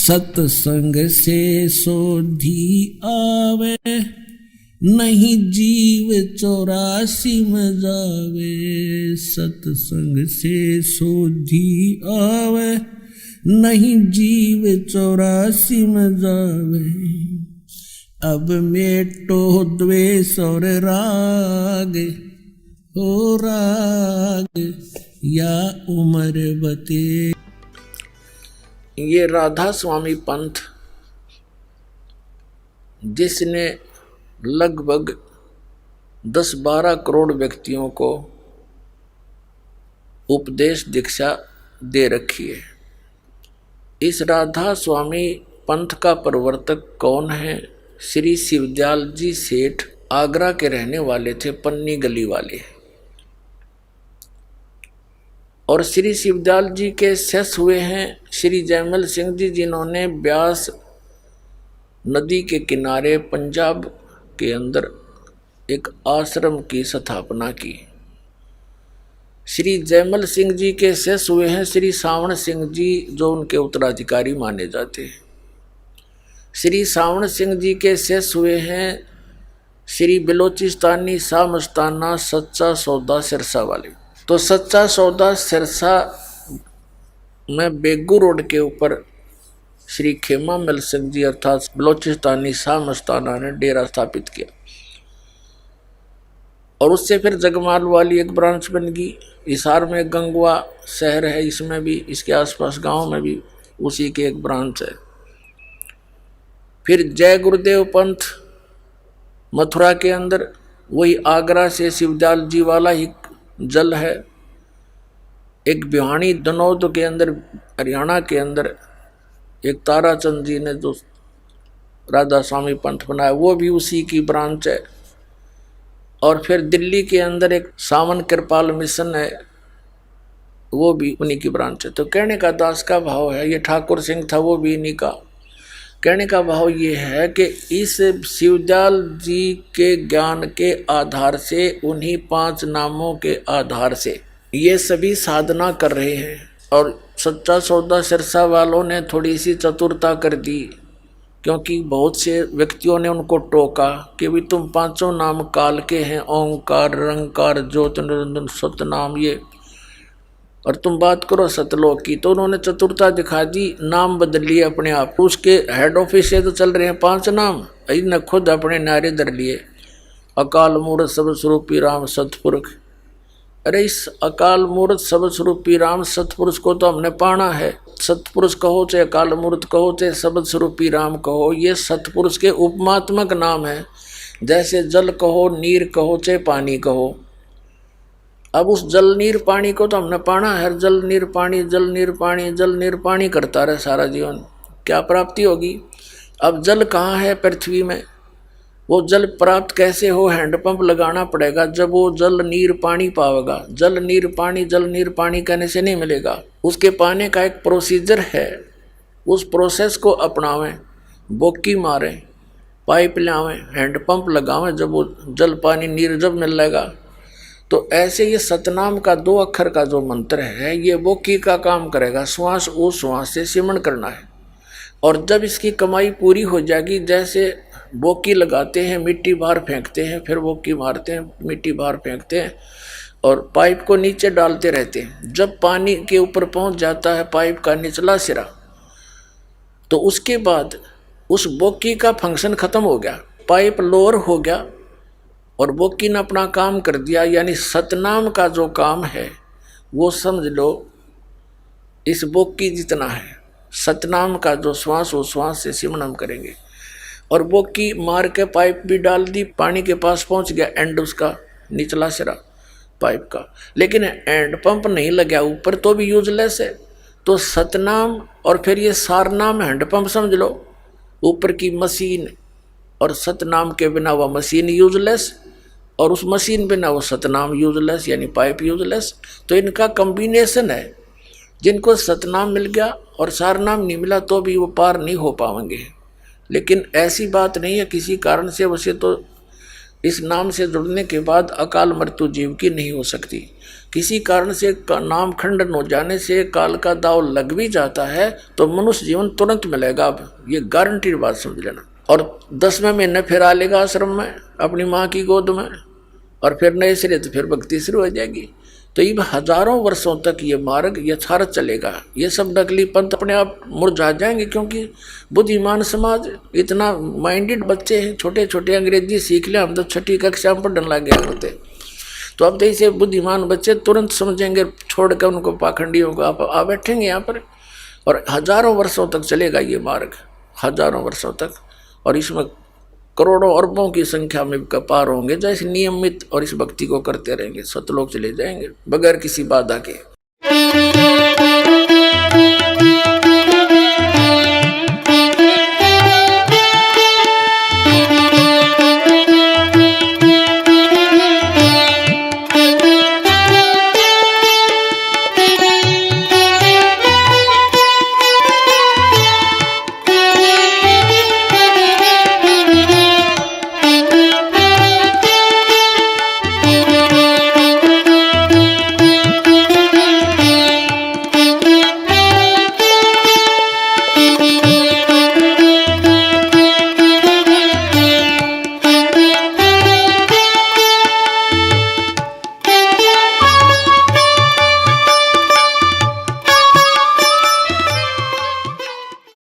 सत्संग से सोधी आवे, नहीं जीव 84 में जावे। सत्संग से सोधी आवे, नहीं जीव 84 में जावे। अब मेटो द्वेष और राग, हो राग या उम्र बते। ये राधा स्वामी पंथ, जिसने लगभग 10-12 करोड़ व्यक्तियों को उपदेश दीक्षा दे रखी है। इस राधा स्वामी पंथ का प्रवर्तक कौन है? श्री शिवदयाल जी सेठ आगरा के रहने वाले थे, पन्नी गली वाले। और श्री शिवदयाल जी के शिष्य हुए हैं श्री जयमल सिंह जी, जिन्होंने ब्यास नदी के किनारे पंजाब के अंदर एक आश्रम की स्थापना की। श्री जयमल सिंह जी के शिष्य हुए हैं श्री सावण सिंह जी, जो उनके उत्तराधिकारी माने जाते हैं। श्री सावण सिंह जी के शिष्य हुए हैं श्री बलोचिस्तानी शाह मस्ताना सच्चा सौदा सिरसा वाले। तो सच्चा सौदा सिरसा में बेगू रोड के ऊपर श्री खेमा मल सिंह जी अर्थात बलोचिस्तानी शाह मस्ताना ने डेरा स्थापित किया। और उससे फिर जगमाल वाली एक ब्रांच बन गई। हिसार में गंगवा शहर है, इसमें भी, इसके आसपास गांव में भी उसी के एक ब्रांच है। फिर जय गुरुदेव पंथ मथुरा के अंदर, वही आगरा से शिवदयाल जी वाला ही जल है। एक भिवानी दनौद के अंदर, हरियाणा के अंदर एक ताराचंद जी ने जो राधा स्वामी पंथ बनाया, वो भी उसी की ब्रांच है। और फिर दिल्ली के अंदर एक सावन कृपाल मिशन है, वो भी उन्हीं की ब्रांच है। तो कहने का दास का भाव है, ये ठाकुर सिंह था वो भी इन्हीं का। कहने का भाव ये है कि इस शिवदयाल जी के ज्ञान के आधार से, उन्हीं 5 नामों के आधार से ये सभी साधना कर रहे हैं। और सच्चा सौदा सिरसा वालों ने थोड़ी सी चतुरता कर दी, क्योंकि बहुत से व्यक्तियों ने उनको टोका कि भी तुम 5 नाम काल के हैं, ओंकार, रंकार, ज्योत निरंजन, सतनाम, ये, और तुम बात करो सतलोक की। तो उन्होंने चतुरता दिखा दी, नाम बदल लिए अपने आप। उसके हेड ऑफिस से तो चल रहे हैं 5 नाम, इन्हें खुद अपने नारे धर लिए, अकाल मूर्त सब स्वरूपी राम सतपुरुष। अरे इस अकाल मूर्त सब स्वरूपी राम सतपुरुष को तो हमने पाना है। सतपुरुष कहो चाहे अकाल मूर्त कहो चाहे सब स्वरूपी राम कहो, ये सतपुरुष के उपमात्मक नाम है। जैसे जल कहो, नीर कहो चाहे पानी कहो। अब उस जल नीर पानी को तो हमने पाना है। जल नीर पानी, जल नीर पानी, जल नीर पानी करता रहे सारा जीवन, क्या प्राप्ति होगी? अब जल कहाँ है पृथ्वी में? वो जल प्राप्त कैसे हो? हैंडपंप लगाना पड़ेगा, जब वो जल नीर पानी पावेगा। जल नीर पानी, जल नीर पानी कहने से नहीं मिलेगा, उसके पाने का एक प्रोसीजर है। उस प्रोसेस को अपनावें, बोकी मारें, पाइप लावें, हैंडपंप लगावें, जब वो जल पानी नीर जब मिलेगा। तो ऐसे ये सतनाम का 2 अक्षर का जो मंत्र है, ये बोकी का काम करेगा। श्वास ओ श्वास से सिमरण करना है। और जब इसकी कमाई पूरी हो जाएगी, जैसे बोकी लगाते हैं, मिट्टी बाहर फेंकते हैं, फिर बोकी मारते हैं, मिट्टी बाहर फेंकते हैं, और पाइप को नीचे डालते रहते हैं। जब पानी के ऊपर पहुंच जाता है पाइप का निचला सिरा, तो उसके बाद उस बोकी का फंक्शन खत्म हो गया, पाइप लोअर हो गया और बोकी ने अपना काम कर दिया। यानी सतनाम का जो काम है वो समझ लो इस बोकी जितना है। सतनाम का जो श्वास, वो श्वास से सिमरण हम करेंगे। और बोकी मार के पाइप भी डाल दी, पानी के पास पहुंच गया एंड उसका निचला सिरा पाइप का, लेकिन एंड पंप नहीं लगा ऊपर, तो भी यूजलेस है। तो सतनाम और फिर ये सारनाम हैंड पंप समझ लो, ऊपर की मशीन, और सतनाम के बिना वह मशीन यूजलेस, और उस मशीन बिना वो सतनाम यूजलेस, यानी पाइप यूजलेस। तो इनका कॉम्बिनेशन है। जिनको सतनाम मिल गया और सारनाम नहीं मिला तो भी वो पार नहीं हो पाएंगे। लेकिन ऐसी बात नहीं है किसी कारण से वैसे तो इस नाम से जुड़ने के बाद अकाल मृत्यु जीव की नहीं हो सकती। किसी कारण से नाम खंडन हो जाने से काल का दाव लग भी जाता है तो मनुष्य जीवन तुरंत मिलेगा। अब ये गारंटी बात समझ लेना। और 10वें महीने फिर आ लेगा आश्रम में अपनी माँ की गोद में, और फिर नए सिरे तो फिर भक्ति शुरू हो जाएगी। तो ये हजारों वर्षों तक ये मार्ग यथार्थ चलेगा। ये सब नकली पंथ अपने आप मुरझा जाएंगे, क्योंकि बुद्धिमान समाज इतना माइंडेड बच्चे हैं, छोटे छोटे अंग्रेजी सीख ले, हम तो 6ठी कक्षा में पढ़ने लग गए होते। तो अब तो ऐसे बुद्धिमान बच्चे तुरंत समझेंगे, छोड़ कर उनको पाखंडियों को आप आ बैठेंगे यहाँ पर। और हजारों वर्षों तक चलेगा ये मार्ग, हजारों वर्षों तक। और इसमें करोड़ों अरबों की संख्या में पार होंगे, जैसे नियमित और इस भक्ति को करते रहेंगे, सतलोक चले जाएंगे बगैर किसी बाधा के।